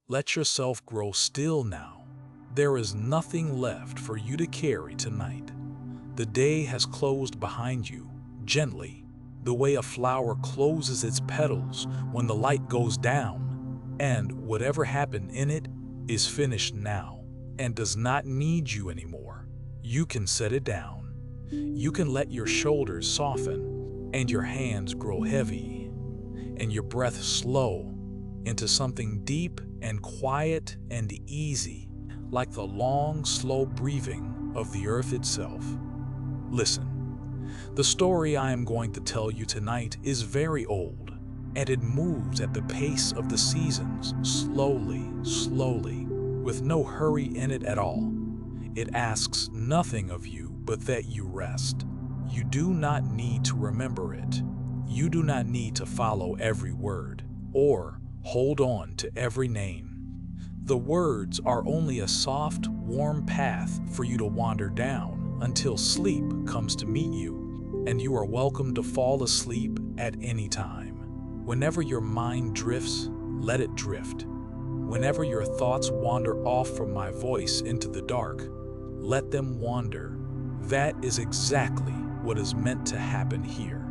Let yourself grow still now. There is nothing left for you to carry tonight. The day has closed behind you, gently, the way a flower closes its petals when the light goes down, and whatever happened in it is finished now and does not need you anymore. You can set it down. You can let your shoulders soften and your hands grow heavy and your breath slow into something deep and quiet and easy, like the long, slow breathing of the earth itself. Listen, the story I am going to tell you tonight is very old, and it moves at the pace of the seasons, slowly, slowly, with no hurry in it at all. It asks nothing of you but that you rest. You do not need to remember it. You do not need to follow every word or hold on to every name. The words are only a soft, warm path for you to wander down until sleep comes to meet you, and you are welcome to fall asleep at any time. Whenever your mind drifts, let it drift. Whenever your thoughts wander off from my voice into the dark, let them wander. That is exactly what is meant to happen here.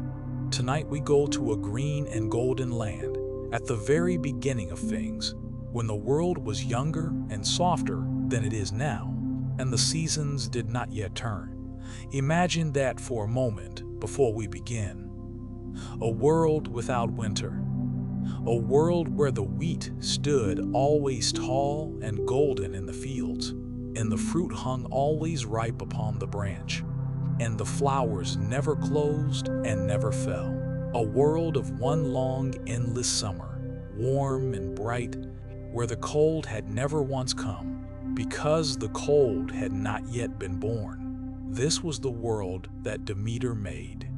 Tonight we go to a green and golden land at the very beginning of things, when the world was younger and softer than it is now, and the seasons did not yet turn. Imagine that for a moment before we begin. A world without winter. A world where the wheat stood always tall and golden in the fields, and the fruit hung always ripe upon the branch, and the flowers never closed and never fell. A world of one long, endless summer, warm and bright, where the cold had never once come, because the cold had not yet been born. This was the world that Demeter made.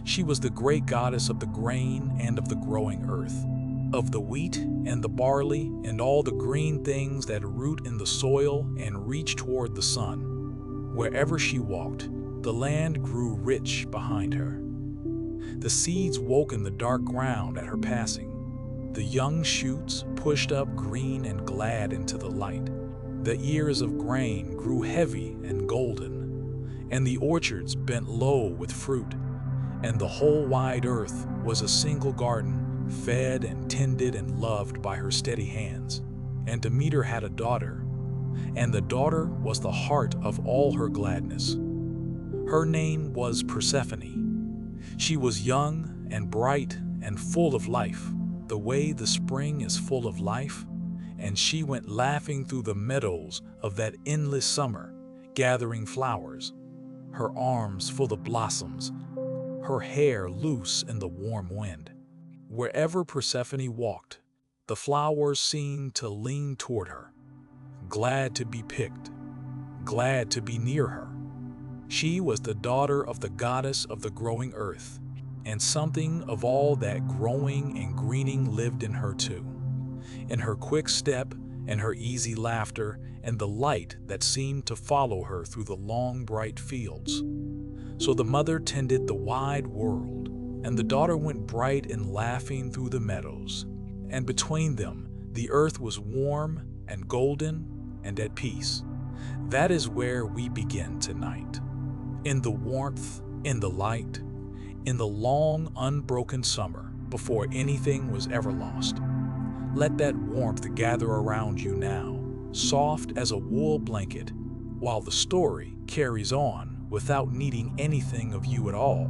She was the great goddess of the grain and of the growing earth, of the wheat and the barley and all the green things that root in the soil and reach toward the sun. Wherever she walked, the land grew rich behind her. The seeds woke in the dark ground at her passing. The young shoots pushed up green and glad into the light. The ears of grain grew heavy and golden, and the orchards bent low with fruit, and the whole wide earth was a single garden, fed and tended and loved by her steady hands. And Demeter had a daughter, and the daughter was the heart of all her gladness. Her name was Persephone. She was young and bright and full of life, the way the spring is full of life, and she went laughing through the meadows of that endless summer, gathering flowers, her arms full of blossoms, her hair loose in the warm wind. Wherever Persephone walked, the flowers seemed to lean toward her, glad to be picked, glad to be near her. She was the daughter of the goddess of the growing earth, and something of all that growing and greening lived in her too, in her quick step and her easy laughter and the light that seemed to follow her through the long bright fields. So the mother tended the wide world, and the daughter went bright and laughing through the meadows, and between them the earth was warm and golden and at peace. That is where we begin tonight. In the warmth, in the light, in the long, unbroken summer before anything was ever lost. Let that warmth gather around you now, soft as a wool blanket, while the story carries on without needing anything of you at all.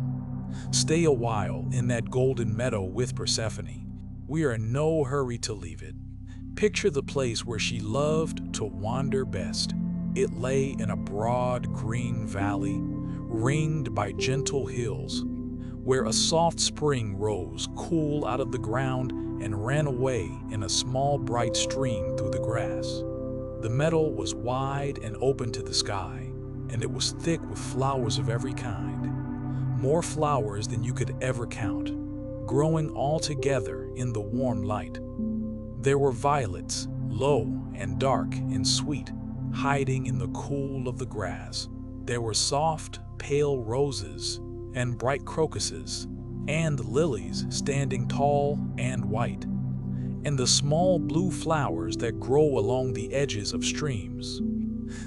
Stay a while in that golden meadow with Persephone. We are in no hurry to leave it. Picture the place where she loved to wander best. It lay in a broad green valley, ringed by gentle hills, where a soft spring rose cool out of the ground and ran away in a small bright stream through the grass. The meadow was wide and open to the sky, and it was thick with flowers of every kind, more flowers than you could ever count, growing all together in the warm light. There were violets, low and dark and sweet, hiding in the cool of the grass. There were soft, pale roses and bright crocuses, and lilies standing tall and white. and the small blue flowers that grow along the edges of streams.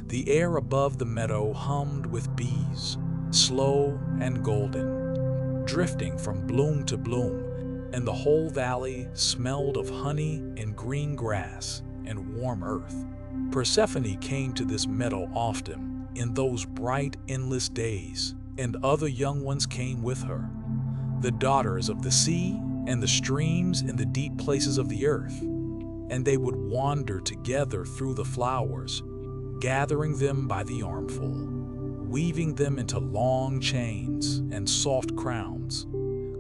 The air above the meadow hummed with bees, slow and golden, drifting from bloom to bloom, and the whole valley smelled of honey and green grass and warm earth. Persephone came to this meadow often in those bright, endless days, and other young ones came with her, the daughters of the sea and the streams in the deep places of the earth, and they would wander together through the flowers, gathering them by the armful, weaving them into long chains and soft crowns,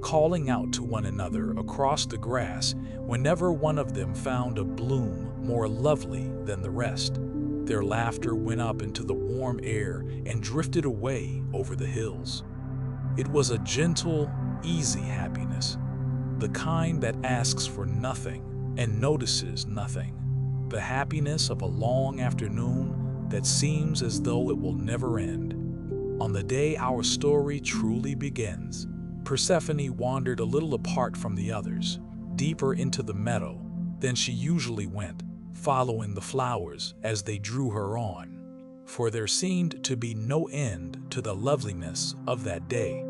calling out to one another across the grass whenever one of them found a bloom more lovely than the rest. Their laughter went up into the warm air and drifted away over the hills. It was a gentle, easy happiness, the kind that asks for nothing and notices nothing, the happiness of a long afternoon that seems as though it will never end. On the day our story truly begins, Persephone wandered a little apart from the others, deeper into the meadow than she usually went, following the flowers as they drew her on, for there seemed to be no end to the loveliness of that day.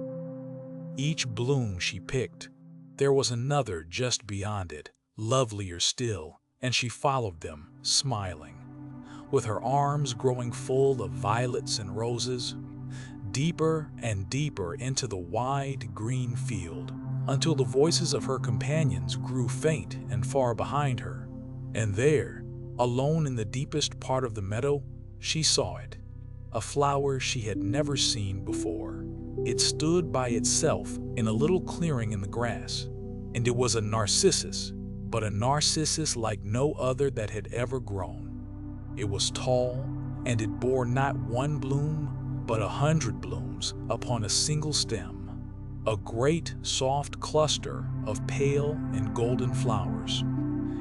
Each bloom she picked, there was another just beyond it, lovelier still, and she followed them, smiling, with her arms growing full of violets and roses, deeper and deeper into the wide green field, until the voices of her companions grew faint and far behind her. And there, alone in the deepest part of the meadow, she saw it, a flower she had never seen before. It stood by itself in a little clearing in the grass, and it was a narcissus, but a narcissus like no other that had ever grown. It was tall, and it bore not one bloom, but 100 blooms upon a single stem, a great soft cluster of pale and golden flowers,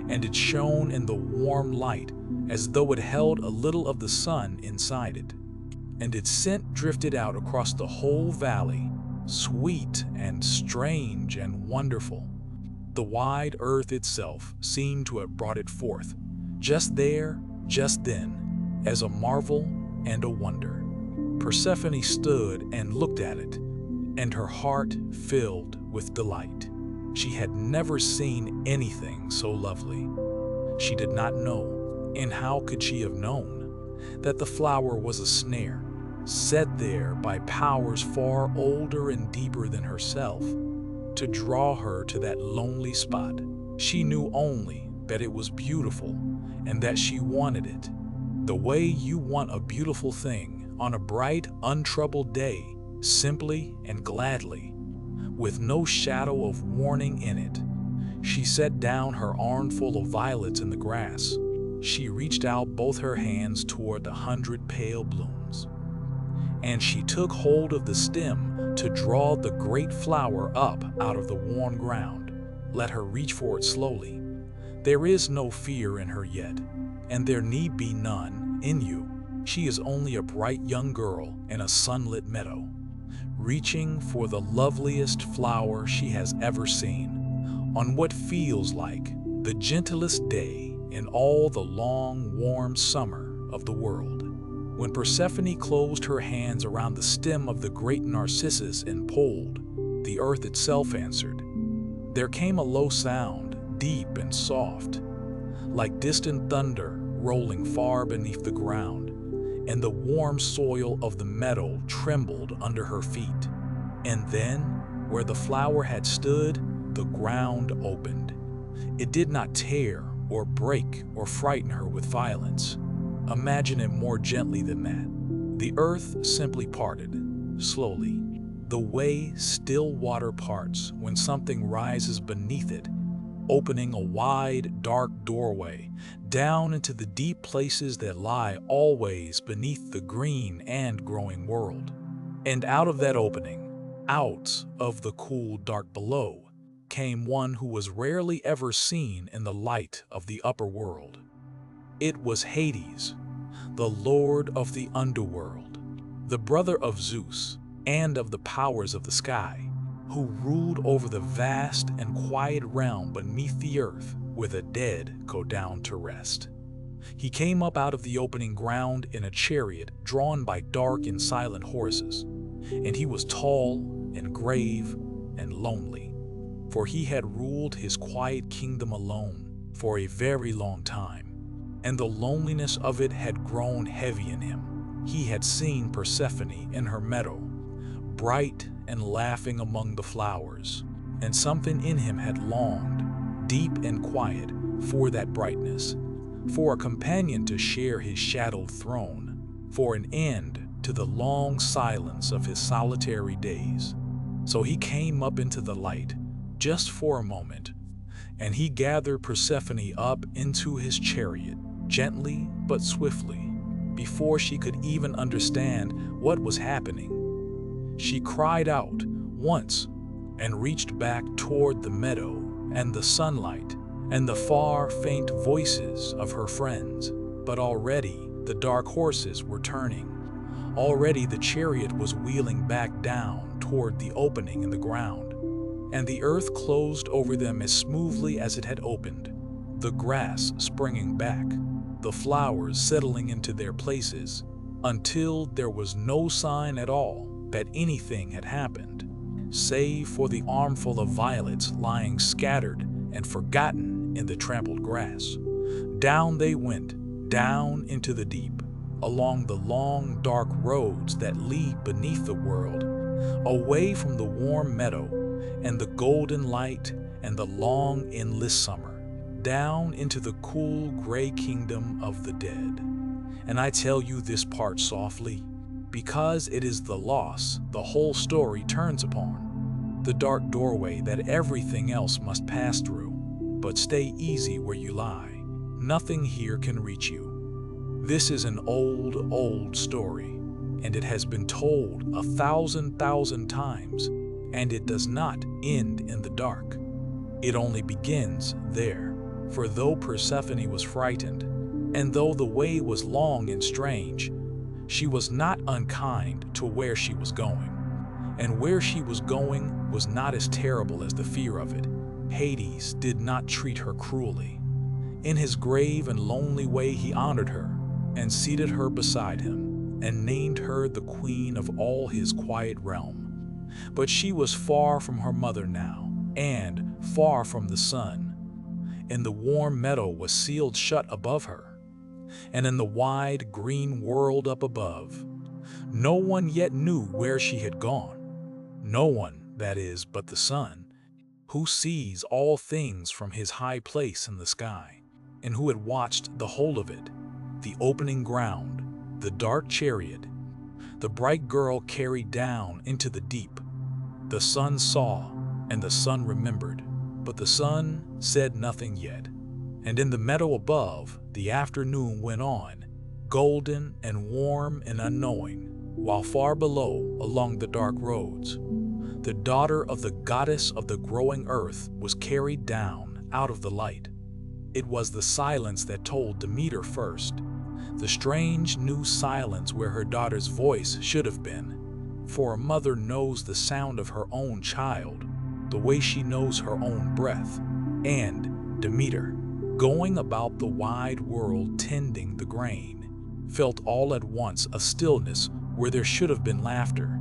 and it shone in the warm light as though it held a little of the sun inside it, and its scent drifted out across the whole valley, sweet and strange and wonderful. The wide earth itself seemed to have brought it forth, just there, just then, as a marvel and a wonder. Persephone stood and looked at it, and her heart filled with delight. She had never seen anything so lovely. She did not know, and how could she have known, that the flower was a snare, set there by powers far older and deeper than herself, to draw her to that lonely spot. She knew only that it was beautiful and that she wanted it, the way you want a beautiful thing on a bright, untroubled day, simply and gladly, with no shadow of warning in it. She set down her armful of violets in the grass. She reached out both her hands toward the 100 pale blooms, and she took hold of the stem to draw the great flower up out of the warm ground. Let her reach for it slowly. There is no fear in her yet, and there need be none in you. She is only a bright young girl in a sunlit meadow, reaching for the loveliest flower she has ever seen, on what feels like the gentlest day in all the long, warm summer of the world. When Persephone closed her hands around the stem of the great narcissus and pulled, the earth itself answered. There came a low sound, deep and soft, like distant thunder rolling far beneath the ground, and the warm soil of the meadow trembled under her feet. And then, where the flower had stood, the ground opened. It did not tear or break or frighten her with violence. Imagine it more gently than that. The earth simply parted, slowly, the way still water parts when something rises beneath it, opening a wide, dark doorway down into the deep places that lie always beneath the green and growing world. And out of that opening, out of the cool dark below, came one who was rarely ever seen in the light of the upper world. It was Hades, the lord of the underworld, the brother of Zeus and of the powers of the sky, who ruled over the vast and quiet realm beneath the earth where the dead go down to rest. He came up out of the opening ground in a chariot drawn by dark and silent horses, and he was tall and grave and lonely, for he had ruled his quiet kingdom alone for a very long time, and the loneliness of it had grown heavy in him. He had seen Persephone in her meadow, bright and laughing among the flowers, and something in him had longed, deep and quiet, for that brightness, for a companion to share his shadowed throne, for an end to the long silence of his solitary days. So he came up into the light, just for a moment, and he gathered Persephone up into his chariot, gently but swiftly, before she could even understand what was happening. She cried out once and reached back toward the meadow and the sunlight and the far, faint voices of her friends. But already the dark horses were turning. Already the chariot was wheeling back down toward the opening in the ground, and the earth closed over them as smoothly as it had opened, the grass springing back, the flowers settling into their places, until there was no sign at all that anything had happened, save for the armful of violets lying scattered and forgotten in the trampled grass. Down they went, down into the deep, along the long, dark roads that lead beneath the world, away from the warm meadow and the golden light and the long, endless summer, down into the cool, gray kingdom of the dead. And I tell you this part softly, because it is the loss the whole story turns upon, the dark doorway that everything else must pass through. But stay easy where you lie. Nothing here can reach you. This is an old, old story, and it has been told 1,000,000 times, and it does not end in the dark. It only begins there. For though Persephone was frightened, and though the way was long and strange, she was not unkind to where she was going. And where she was going was not as terrible as the fear of it. Hades did not treat her cruelly. In his grave and lonely way he honored her, and seated her beside him, and named her the queen of all his quiet realm. But she was far from her mother now, and far from the sun, and the warm meadow was sealed shut above her, and in the wide green world up above, no one yet knew where she had gone. No one, that is, but the sun, who sees all things from his high place in the sky, and who had watched the whole of it, the opening ground, the dark chariot, the bright girl carried down into the deep. The sun saw, and the sun remembered, but the sun said nothing yet. And in the meadow above, the afternoon went on, golden and warm and unknowing, while far below, along the dark roads, the daughter of the goddess of the growing earth was carried down out of the light. It was the silence that told Demeter first, the strange new silence where her daughter's voice should have been. For a mother knows the sound of her own child, the way she knows her own breath. And Demeter, going about the wide world tending the grain, felt all at once a stillness where there should have been laughter,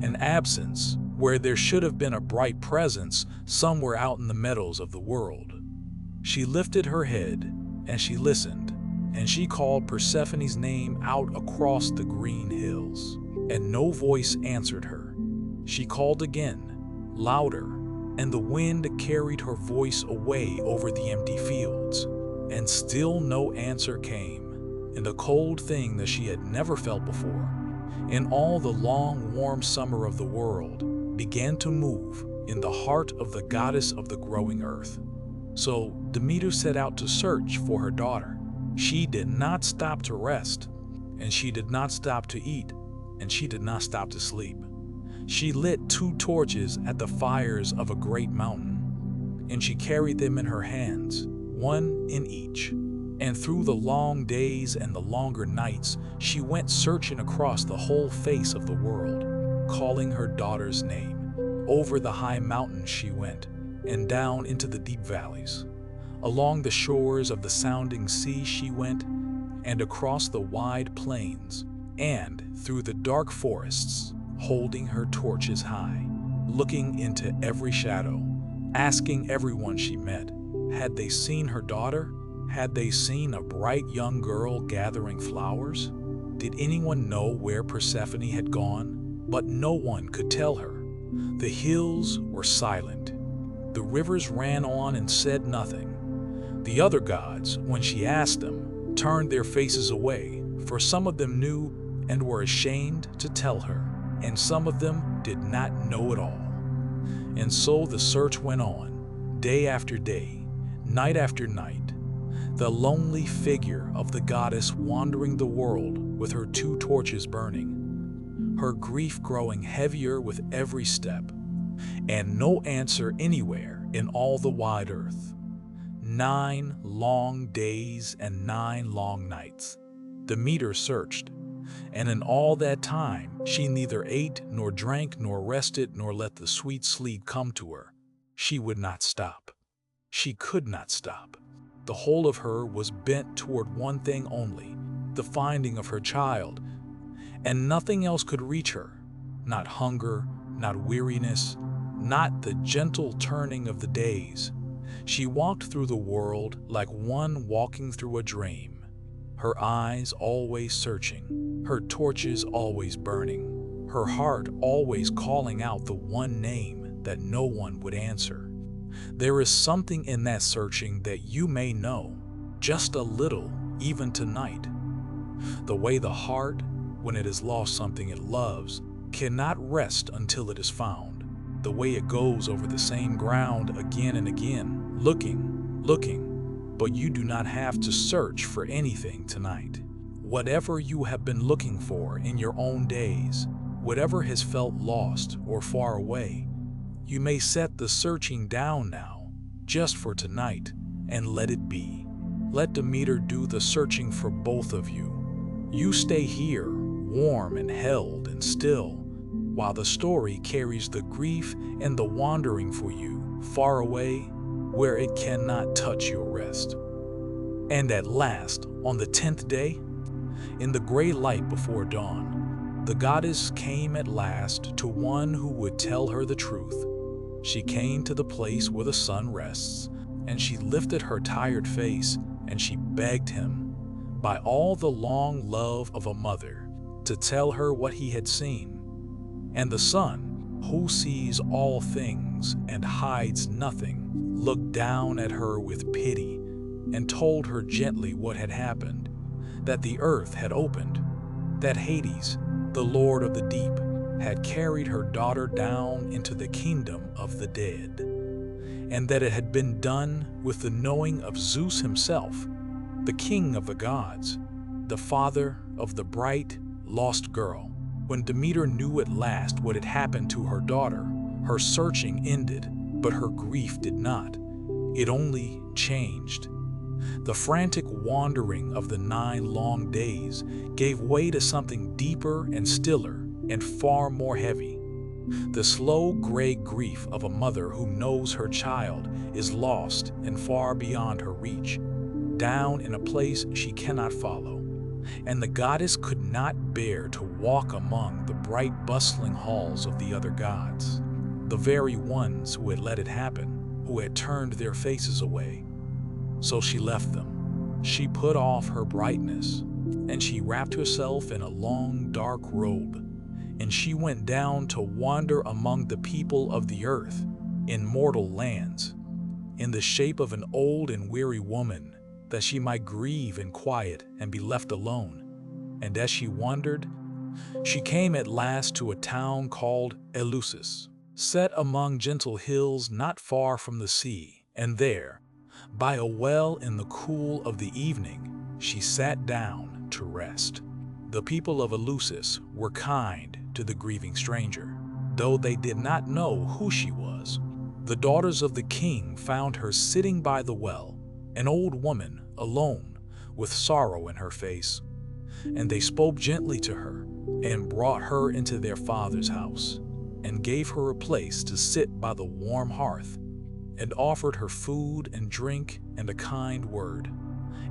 an absence where there should have been a bright presence somewhere out in the meadows of the world. She lifted her head, and she listened, and she called Persephone's name out across the green hills, and no voice answered her. She called again, louder, and the wind carried her voice away over the empty fields, and still no answer came. And the cold thing that she had never felt before, in all the long, warm summer of the world, began to move in the heart of the goddess of the growing earth. So Demeter set out to search for her daughter. She did not stop to rest, and she did not stop to eat, and she did not stop to sleep. She lit 2 torches at the fires of a great mountain, and she carried them in her hands, one in each. And through the long days and the longer nights, she went searching across the whole face of the world, calling her daughter's name. Over the high mountains she went, and down into the deep valleys, Along the shores of the sounding sea she went, and across the wide plains, and through the dark forests, holding her torches high, looking into every shadow, asking everyone she met, had they seen her daughter? Had they seen a bright young girl gathering flowers? Did anyone know where Persephone had gone? But no one could tell her. The hills were silent. The rivers ran on and said nothing. The other gods, when she asked them, turned their faces away, for some of them knew and were ashamed to tell her, and some of them did not know at all. And so the search went on, day after day, night after night. The lonely figure of the goddess wandering the world with her 2 torches burning, her grief growing heavier with every step, and no answer anywhere in all the wide earth. 9 long days and 9 long nights. Demeter searched, and in all that time she neither ate nor drank nor rested nor let the sweet sleep come to her. She would not stop. She could not stop. The whole of her was bent toward one thing only, the finding of her child, and nothing else could reach her. Not hunger, not weariness, not the gentle turning of the days. She walked through the world like one walking through a dream, her eyes always searching, her torches always burning, her heart always calling out the one name that no one would answer. There is something in that searching that you may know, just a little, even tonight. The way the heart, when it has lost something it loves, cannot rest until it is found. The way it goes over the same ground again and again, looking, but you do not have to search for anything tonight. Whatever you have been looking for in your own days, whatever has felt lost or far away, you may set the searching down now, just for tonight, and let it be. Let Demeter do the searching for both of you. You stay here, warm and held and still, while the story carries the grief and the wandering for you, far away, where it cannot touch your rest. And at last, on the 10th day, in the gray light before dawn, the goddess came at last to one who would tell her the truth. She came to the place where the sun rests, and she lifted her tired face, and she begged him, by all the long love of a mother, to tell her what he had seen. And the sun, who sees all things and hides nothing, looked down at her with pity and told her gently what had happened, that the earth had opened, that Hades, the lord of the deep, had carried her daughter down into the kingdom of the dead, and that it had been done with the knowing of Zeus himself, the king of the gods, the father of the bright, lost girl. When Demeter knew at last what had happened to her daughter, her searching ended, but her grief did not. It only changed. The frantic wandering of the 9 long days gave way to something deeper and stiller and far more heavy. The slow gray grief of a mother who knows her child is lost and far beyond her reach, down in a place she cannot follow. And the goddess could not bear to walk among the bright bustling halls of the other gods, the very ones who had let it happen, who had turned their faces away. So she left them. She put off her brightness, and she wrapped herself in a long dark robe, and she went down to wander among the people of the earth, in mortal lands, in the shape of an old and weary woman, that she might grieve in quiet and be left alone. And as she wandered, she came at last to a town called Eleusis, set among gentle hills not far from the sea, and there, by a well in the cool of the evening, she sat down to rest. The people of Eleusis were kind to the grieving stranger, though they did not know who she was. The daughters of the king found her sitting by the well, an old woman, alone, with sorrow in her face. And they spoke gently to her, and brought her into their father's house, and gave her a place to sit by the warm hearth. and offered her food and drink and a kind word.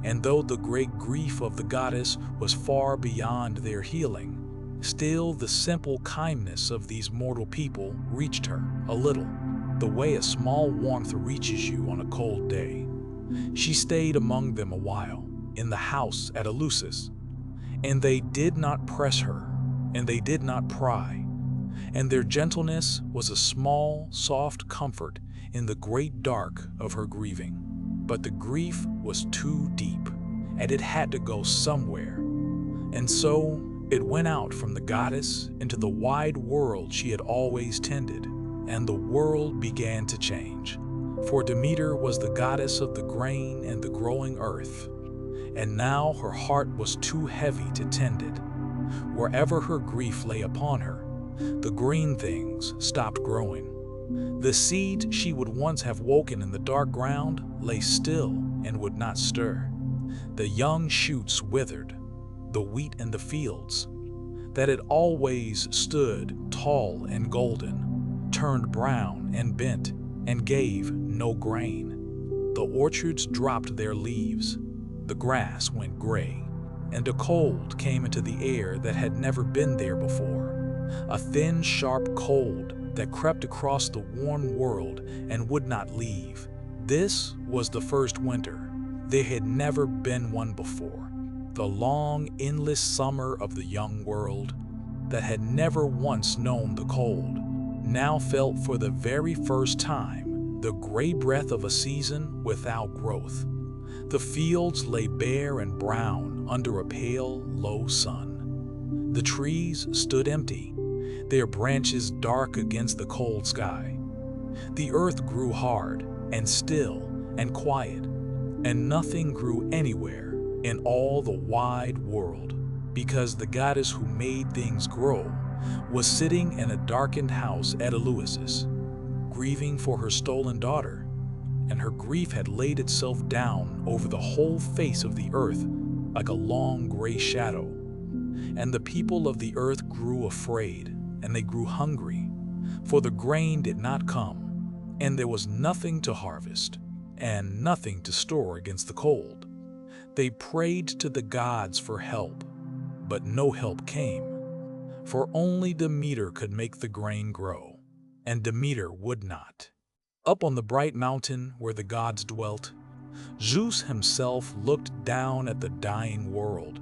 And though the great grief of the goddess was far beyond their healing, still the simple kindness of these mortal people reached her a little, the way a small warmth reaches you on a cold day. She stayed among them a while, in the house at Eleusis, and they did not press her, and they did not pry, and their gentleness was a small, soft comfort in the great dark of her grieving. But the grief was too deep, and it had to go somewhere. And so it went out from the goddess into the wide world she had always tended, and the world began to change. For Demeter was the goddess of the grain and the growing earth, and now her heart was too heavy to tend it. Wherever her grief lay upon her, the green things stopped growing. The seed she would once have woken in the dark ground lay still and would not stir. The young shoots withered, the wheat in the fields, that had always stood tall and golden, turned brown and bent and gave no grain. The orchards dropped their leaves, the grass went gray, and a cold came into the air that had never been there before, a thin, sharp cold that crept across the warm world and would not leave. This was the first winter. There had never been one before. The long, endless summer of the young world that had never once known the cold now felt for the very first time the gray breath of a season without growth. The fields lay bare and brown under a pale, low sun. The trees stood empty, their branches dark against the cold sky. The earth grew hard and still and quiet, and nothing grew anywhere in all the wide world, because the goddess who made things grow was sitting in a darkened house at Eleusis, grieving for her stolen daughter, and her grief had laid itself down over the whole face of the earth like a long gray shadow. And the people of the earth grew afraid, and they grew hungry, for the grain did not come, and there was nothing to harvest, and nothing to store against the cold. They prayed to the gods for help, but no help came, for only Demeter could make the grain grow, and Demeter would not. Up on the bright mountain where the gods dwelt, Zeus himself looked down at the dying world,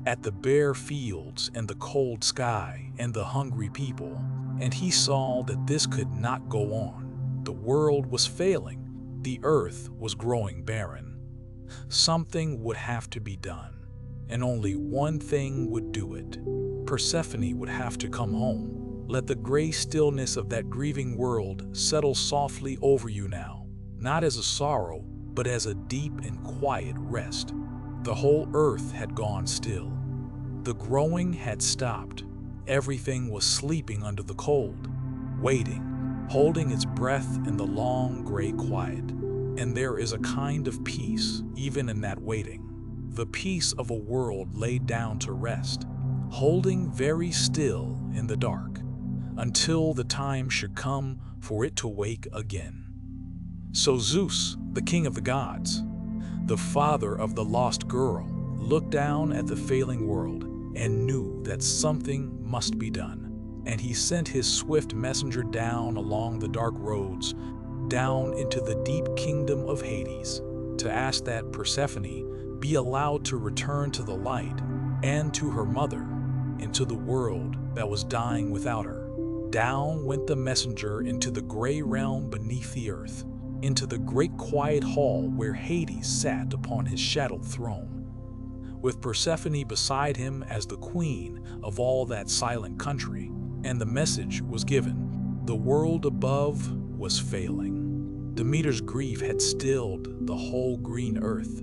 at the bare fields and the cold sky and the hungry people, and he saw that this could not go on. The world was failing, the earth was growing barren. Something would have to be done, and only one thing would do it. Persephone would have to come home. Let the gray stillness of that grieving world settle softly over you now, not as a sorrow, but as a deep and quiet rest. The whole earth had gone still. The growing had stopped. Everything was sleeping under the cold, waiting, holding its breath in the long gray quiet. And there is a kind of peace even in that waiting, the peace of a world laid down to rest, holding very still in the dark, until the time should come for it to wake again. So Zeus, the king of the gods, the father of the lost girl, looked down at the failing world and knew that something must be done. And he sent his swift messenger down along the dark roads, down into the deep kingdom of Hades, to ask that Persephone be allowed to return to the light and to her mother, into the world that was dying without her. Down went the messenger into the gray realm beneath the earth, into the great quiet hall where Hades sat upon his shadowed throne, with Persephone beside him as the queen of all that silent country. And the message was given. The world above was failing. Demeter's grief had stilled the whole green earth.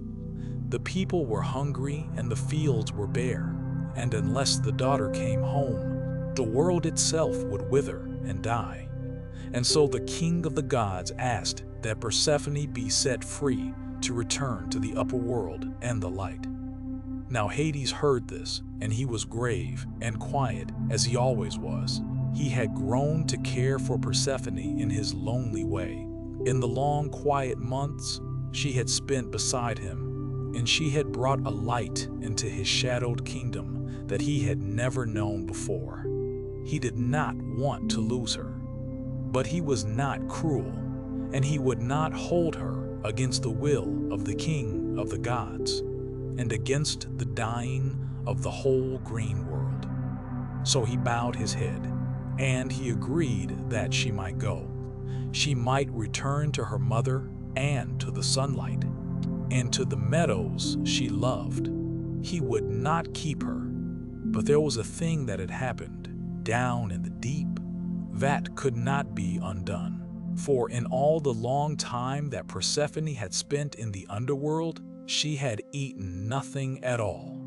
The people were hungry and the fields were bare, and unless the daughter came home, the world itself would wither and die. And so the king of the gods asked that Persephone be set free to return to the upper world and the light. Now Hades heard this, and he was grave and quiet as he always was. He had grown to care for Persephone in his lonely way, In the long, quiet months she had spent beside him, and she had brought a light into his shadowed kingdom that he had never known before. He did not want to lose her, but he was not cruel, and he would not hold her against the will of the king of the gods and against the dying of the whole green world. So he bowed his head, and he agreed that she might go. She might return to her mother and to the sunlight and to the meadows she loved. He would not keep her, but there was a thing that had happened down in the deep that could not be undone. For in all the long time that Persephone had spent in the underworld, she had eaten nothing at all,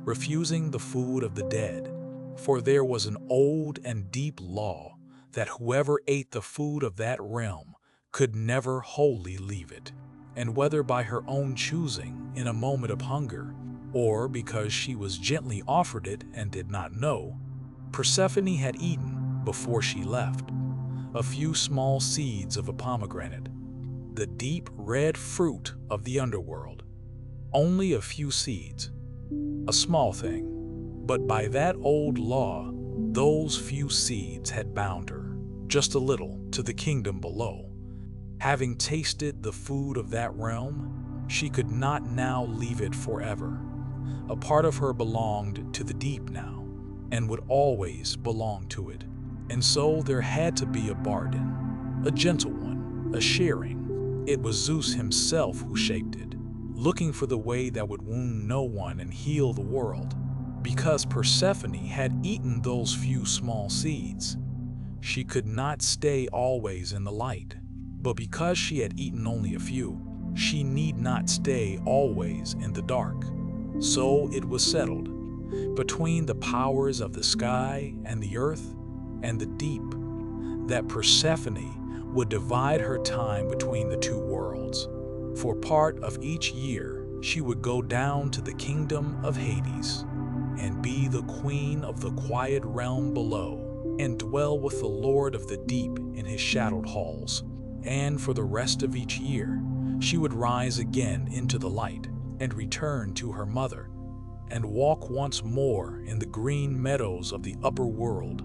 refusing the food of the dead. For there was an old and deep law that whoever ate the food of that realm could never wholly leave it. And whether by her own choosing in a moment of hunger, or because she was gently offered it and did not know, Persephone had eaten, before she left, a few small seeds of a pomegranate, the deep red fruit of the underworld. Only a few seeds, a small thing, but by that old law, those few seeds had bound her, just a little, to the kingdom below. Having tasted the food of that realm, she could not now leave it forever. A part of her belonged to the deep now, and would always belong to it. And so there had to be a bargain, a gentle one, a sharing. It was Zeus himself who shaped it, looking for the way that would wound no one and heal the world. Because Persephone had eaten those few small seeds, she could not stay always in the light. But because she had eaten only a few, she need not stay always in the dark. So it was settled, between the powers of the sky and the earth and the deep, that Persephone would divide her time between the two worlds. For part of each year, she would go down to the kingdom of Hades and be the queen of the quiet realm below and dwell with the Lord of the deep in his shadowed halls. And for the rest of each year, she would rise again into the light and return to her mother and walk once more in the green meadows of the upper world.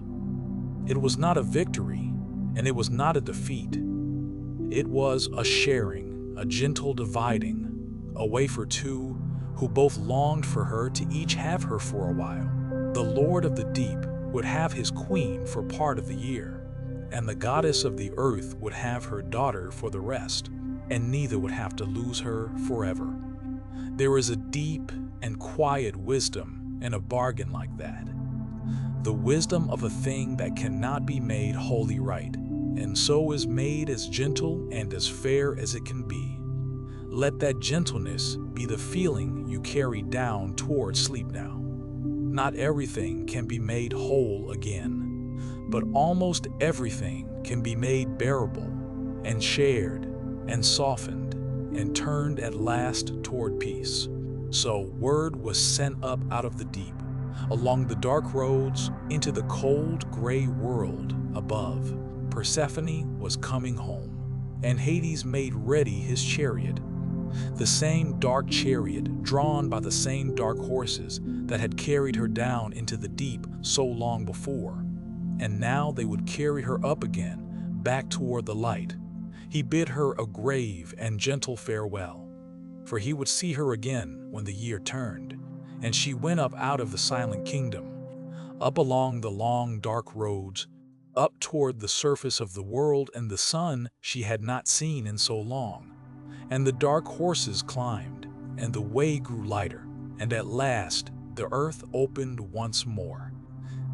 It was not a victory, and it was not a defeat. It was a sharing, a gentle dividing, a way for two who both longed for her to each have her for a while. The Lord of the deep would have his queen for part of the year, and the goddess of the earth would have her daughter for the rest, and neither would have to lose her forever. There is a deep and quiet wisdom in a bargain like that. The wisdom of a thing that cannot be made wholly right, and so is made as gentle and as fair as it can be. Let that gentleness be the feeling you carry down toward sleep now. Not everything can be made whole again, but almost everything can be made bearable and shared and softened and turned at last toward peace. So word was sent up out of the deep, along the dark roads into the cold gray world above. Persephone was coming home, and Hades made ready his chariot, the same dark chariot drawn by the same dark horses that had carried her down into the deep so long before. And now they would carry her up again, back toward the light. He bid her a grave and gentle farewell, for he would see her again when the year turned. And she went up out of the silent kingdom, up along the long dark roads, up toward the surface of the world and the sun she had not seen in so long. And the dark horses climbed, and the way grew lighter, and at last the earth opened once more,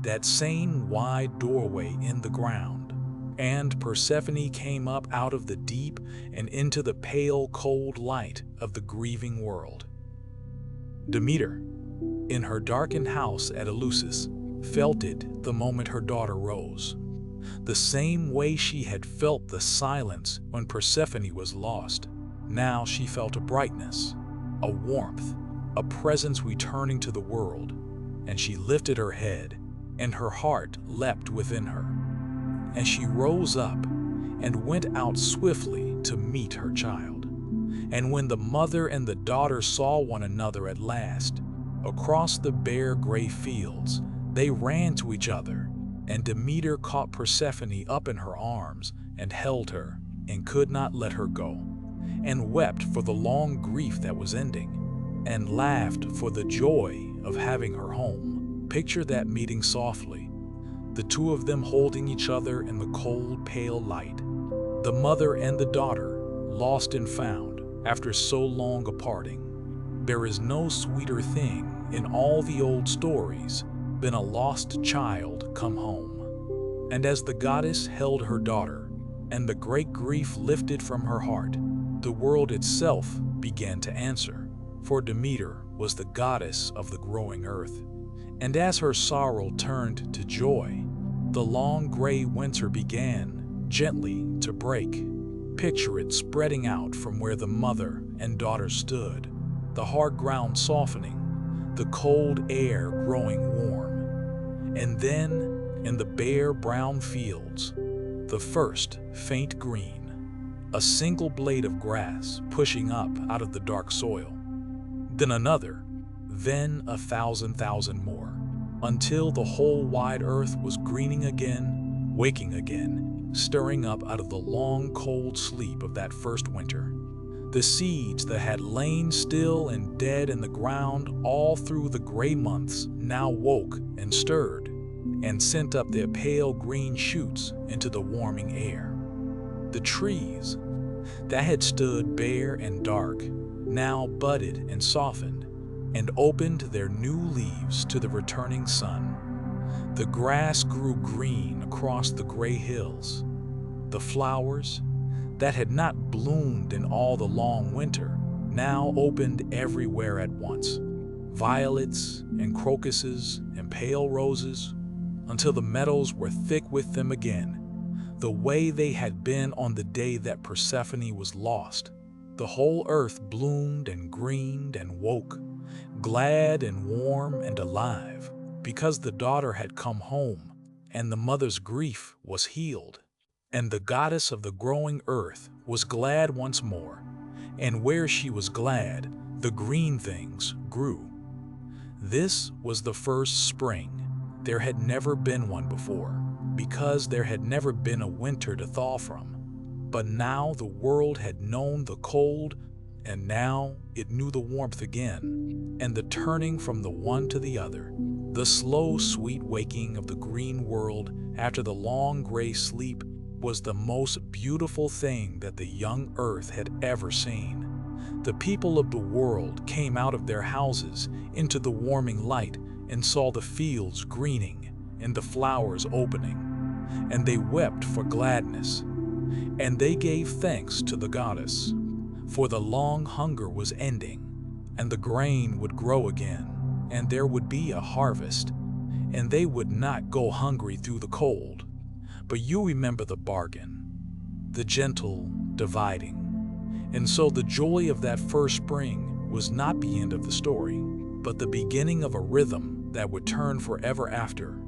that same wide doorway in the ground. And Persephone came up out of the deep and into the pale, cold light of the grieving world. Demeter, in her darkened house at Eleusis, felt it the moment her daughter rose. The same way she had felt the silence when Persephone was lost. Now she felt a brightness, a warmth, a presence returning to the world, and she lifted her head, and her heart leapt within her. And she rose up and went out swiftly to meet her child. And when the mother and the daughter saw one another at last, across the bare gray fields, they ran to each other, and Demeter caught Persephone up in her arms and held her, and could not let her go, and wept for the long grief that was ending, and laughed for the joy of having her home. Picture that meeting softly, the two of them holding each other in the cold, pale light, the mother and the daughter, lost and found after so long a parting. There is no sweeter thing in all the old stories than a lost child come home. And as the goddess held her daughter, and the great grief lifted from her heart, the world itself began to answer, for Demeter was the goddess of the growing earth. And as her sorrow turned to joy, the long gray winter began gently to break. Picture it spreading out from where the mother and daughter stood, the hard ground softening, the cold air growing warm. And then, in the bare brown fields, the first faint green, a single blade of grass pushing up out of the dark soil. Then another, then 1,000 more, until the whole wide earth was greening again, waking again, stirring up out of the long cold sleep of that first winter. The seeds that had lain still and dead in the ground all through the gray months now woke and stirred, and sent up their pale green shoots into the warming air. The trees that had stood bare and dark now budded and softened, and opened their new leaves to the returning sun. The grass grew green across the gray hills. The flowers that had not bloomed in all the long winter now opened everywhere at once. Violets and crocuses and pale roses, until the meadows were thick with them again, the way they had been on the day that Persephone was lost. The whole earth bloomed and greened and woke, glad and warm and alive, because the daughter had come home, and the mother's grief was healed. And the goddess of the growing earth was glad once more, and where she was glad, the green things grew. This was the first spring. There had never been one before, because there had never been a winter to thaw from. But now the world had known the cold, and now it knew the warmth again, and the turning from the one to the other, the slow, sweet waking of the green world after the long gray sleep, was the most beautiful thing that the young earth had ever seen. The people of the world came out of their houses into the warming light and saw the fields greening and the flowers opening, and they wept for gladness, and they gave thanks to the goddess, for the long hunger was ending, and the grain would grow again, and there would be a harvest, and they would not go hungry through the cold. But you remember the bargain, the gentle dividing. And so the joy of that first spring was not the end of the story, but the beginning of a rhythm that would turn forever after,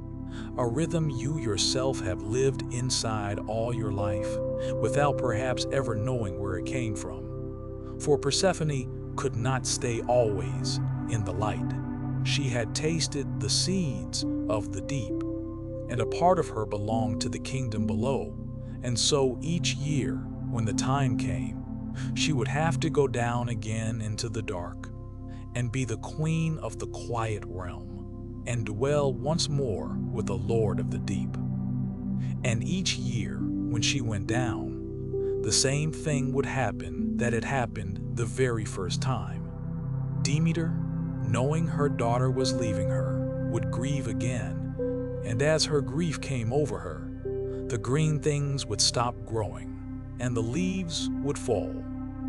a rhythm you yourself have lived inside all your life, without perhaps ever knowing where it came from. For Persephone could not stay always in the light. She had tasted the seeds of the deep, and a part of her belonged to the kingdom below, and so each year, when the time came, she would have to go down again into the dark, and be the queen of the quiet realm, and dwell once more with the Lord of the deep. And each year, when she went down, the same thing would happen that had happened the very first time. Demeter, knowing her daughter was leaving her, would grieve again, and as her grief came over her, the green things would stop growing, and the leaves would fall,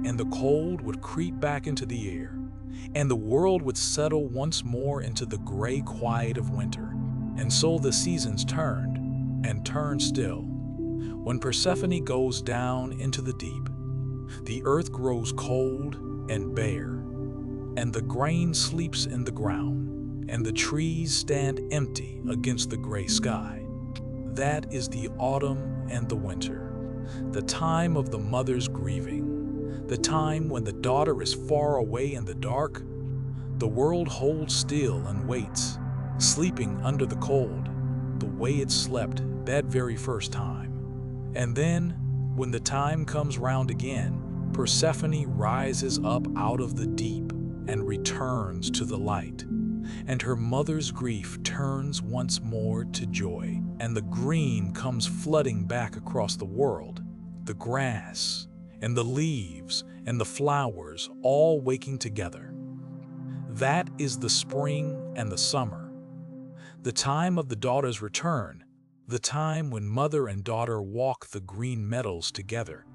and the cold would creep back into the air, and the world would settle once more into the gray quiet of winter. And so the seasons turned, and turned still. When Persephone goes down into the deep, the earth grows cold and bare, and the grain sleeps in the ground, and the trees stand empty against the gray sky. That is the autumn and the winter. the time of the mother's grieving, the time when the daughter is far away in the dark. The world holds still and waits, sleeping under the cold, the way it slept that very first time. And then, when the time comes round again, Persephone rises up out of the deep and returns to the light. And her mother's grief turns once more to joy, and the green comes flooding back across the world, the grass and the leaves and the flowers all waking together. That is the spring and the summer, the time of the daughter's return, the time when mother and daughter walk the green meadows together,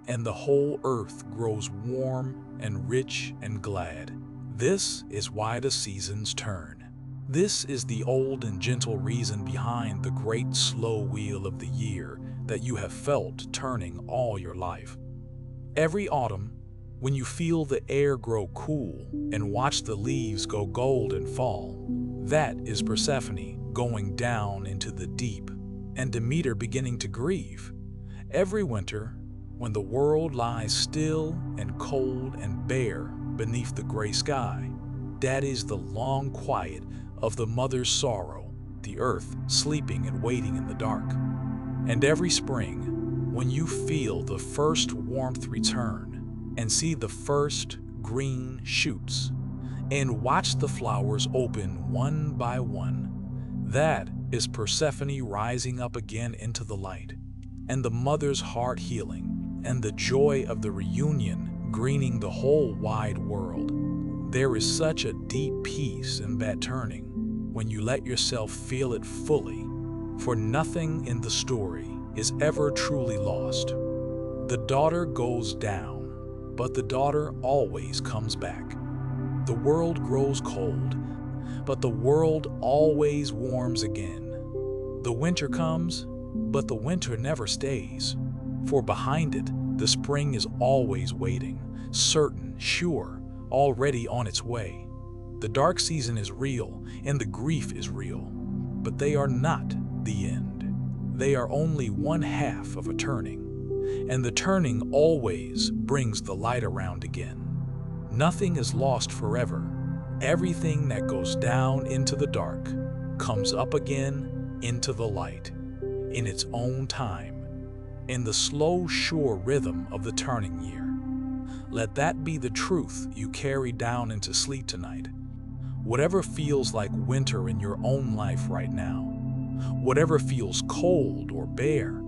and the whole earth grows warm and rich and glad. This is why the seasons turn. This is the old and gentle reason behind the great slow wheel of the year that you have felt turning all your life. Every autumn, when you feel the air grow cool and watch the leaves go gold and fall, that is Persephone going down into the deep and Demeter beginning to grieve. Every winter, when the world lies still and cold and bare beneath the gray sky, that is the long quiet of the mother's sorrow, the earth sleeping and waiting in the dark. And every spring, when you feel the first warmth return and see the first green shoots and watch the flowers open one by one, that is Persephone rising up again into the light, and the mother's heart healing, and the joy of the reunion greening the whole wide world. There is such a deep peace in that turning when you let yourself feel it fully, for nothing in the story is ever truly lost. The daughter goes down, but the daughter always comes back. The world grows cold, but the world always warms again. The winter comes, but the winter never stays, for behind it, the spring is always waiting, certain, sure, already on its way. The dark season is real, and the grief is real, but they are not the end. They are only one half of a turning, and the turning always brings the light around again. Nothing is lost forever. Everything that goes down into the dark comes up again into the light, in its own time, in the slow, sure rhythm of the turning year. Let that be the truth you carry down into sleep tonight. Whatever feels like winter in your own life right now, whatever feels cold or bare,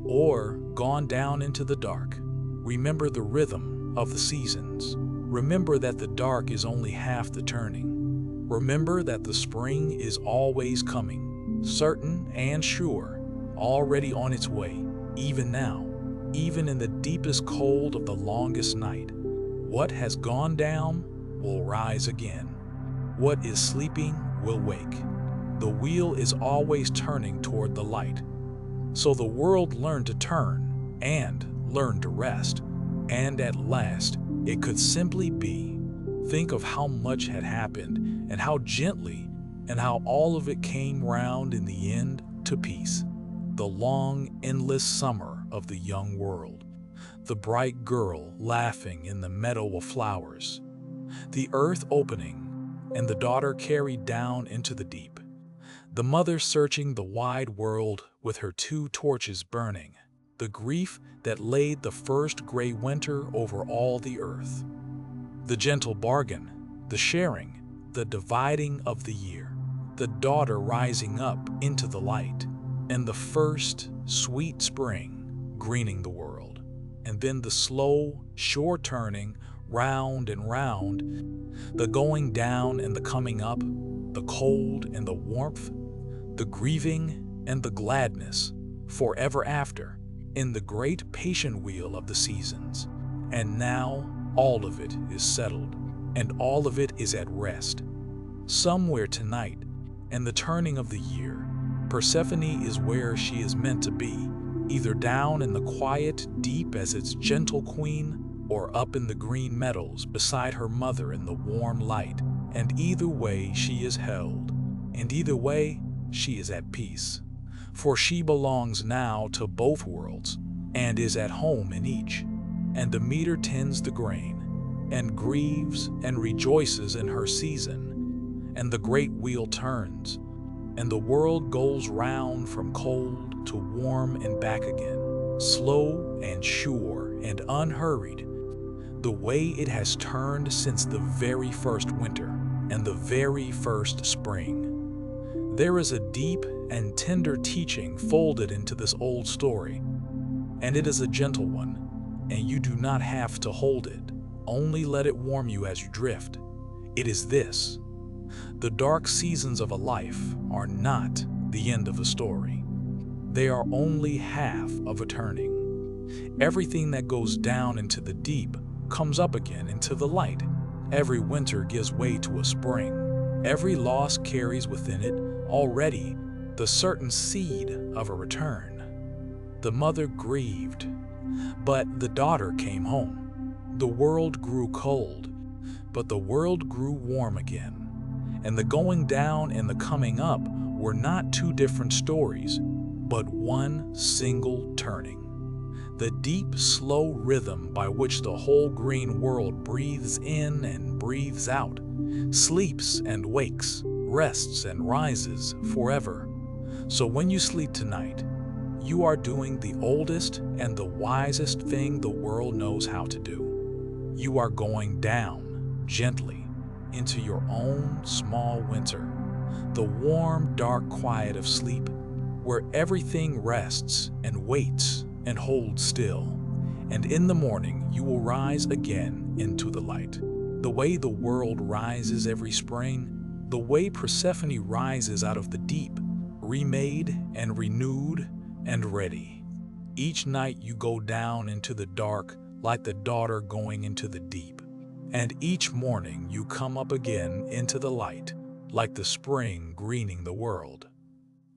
or gone down into the dark, remember the rhythm of the seasons. Remember that the dark is only half the turning. Remember that the spring is always coming, certain and sure, already on its way, even now, even in the deepest cold of the longest night. What has gone down will rise again. What is sleeping will wake. The wheel is always turning toward the light. So the world learned to turn and learned to rest, and at last it could simply be. Think of how much had happened and how gently and how all of it came round in the end to peace. The long, endless summer of the young world. The bright girl laughing in the meadow of flowers. The earth opening and the daughter carried down into the deep. The mother searching the wide world with her 2 torches burning. The grief that laid the first gray winter over all the earth. The gentle bargain, the sharing, the dividing of the year. The daughter rising up into the light, and the first sweet spring greening the world. And then the slow, sure turning round and round, the going down and the coming up, the cold and the warmth, the grieving and the gladness, forever after, in the great patient wheel of the seasons. And now all of it is settled, and all of it is at rest. Somewhere tonight, in the turning of the year, Persephone is where she is meant to be, either down in the quiet deep as its gentle queen, or up in the green meadows beside her mother in the warm light. And either way she is held, and either way she is at peace. For she belongs now to both worlds, and is at home in each. And Demeter tends the grain, and grieves and rejoices in her season. And the great wheel turns, and the world goes round from cold to warm and back again, slow and sure and unhurried, the way it has turned since the very first winter and the very first spring. There is a deep and tender teaching folded into this old story, and it is a gentle one, and you do not have to hold it, only let it warm you as you drift. It is this: the dark seasons of a life are not the end of a story. They are only half of a turning. Everything that goes down into the deep comes up again into the light. Every winter gives way to a spring. Every loss carries within it already the certain seed of a return. The mother grieved, but the daughter came home. The world grew cold, but the world grew warm again. And the going down and the coming up were not two different stories, but one single turning. The deep, slow rhythm by which the whole green world breathes in and breathes out, sleeps and wakes, rests and rises forever. So when you sleep tonight, you are doing the oldest and the wisest thing the world knows how to do. You are going down gently into your own small winter, the warm, dark quiet of sleep, where everything rests and waits and holds still. And in the morning you will rise again into the light. The way the world rises every spring, the way Persephone rises out of the deep, remade and renewed and ready. Each night you go down into the dark like the daughter going into the deep. And each morning you come up again into the light, like the spring greening the world.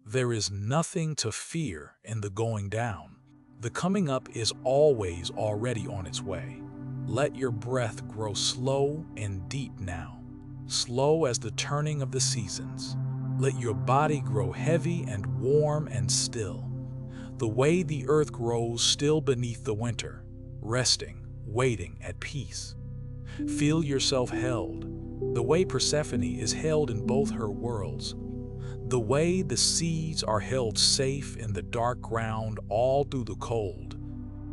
There is nothing to fear in the going down. The coming up is always already on its way. Let your breath grow slow and deep now, slow as the turning of the seasons. Let your body grow heavy and warm and still, the way the earth grows still beneath the winter, resting, waiting at peace. Feel yourself held, the way Persephone is held in both her worlds, the way the seeds are held safe in the dark ground all through the cold,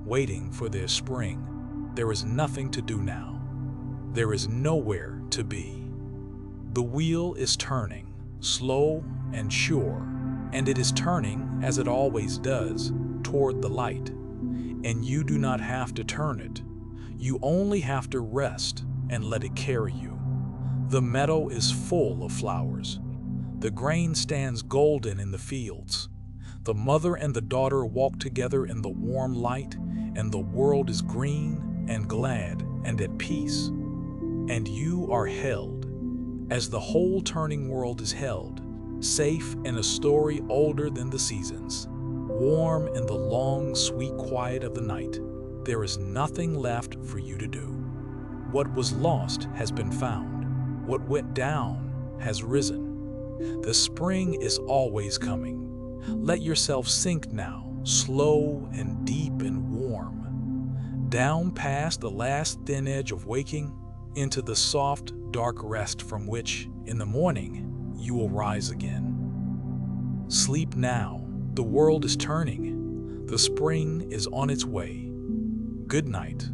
waiting for their spring. There is nothing to do now. There is nowhere to be. The wheel is turning, slow and sure, and it is turning, as it always does, toward the light. And you do not have to turn it. You only have to rest and let it carry you. The meadow is full of flowers. The grain stands golden in the fields. The mother and the daughter walk together in the warm light, and the world is green and glad and at peace. And you are held, as the whole turning world is held, safe in a story older than the seasons, warm in the long, sweet quiet of the night. There is nothing left for you to do. What was lost has been found. What went down has risen. The spring is always coming. Let yourself sink now, slow and deep and warm, down past the last thin edge of waking, into the soft, dark rest from which, in the morning, you will rise again. Sleep now. The world is turning. The spring is on its way. Good night.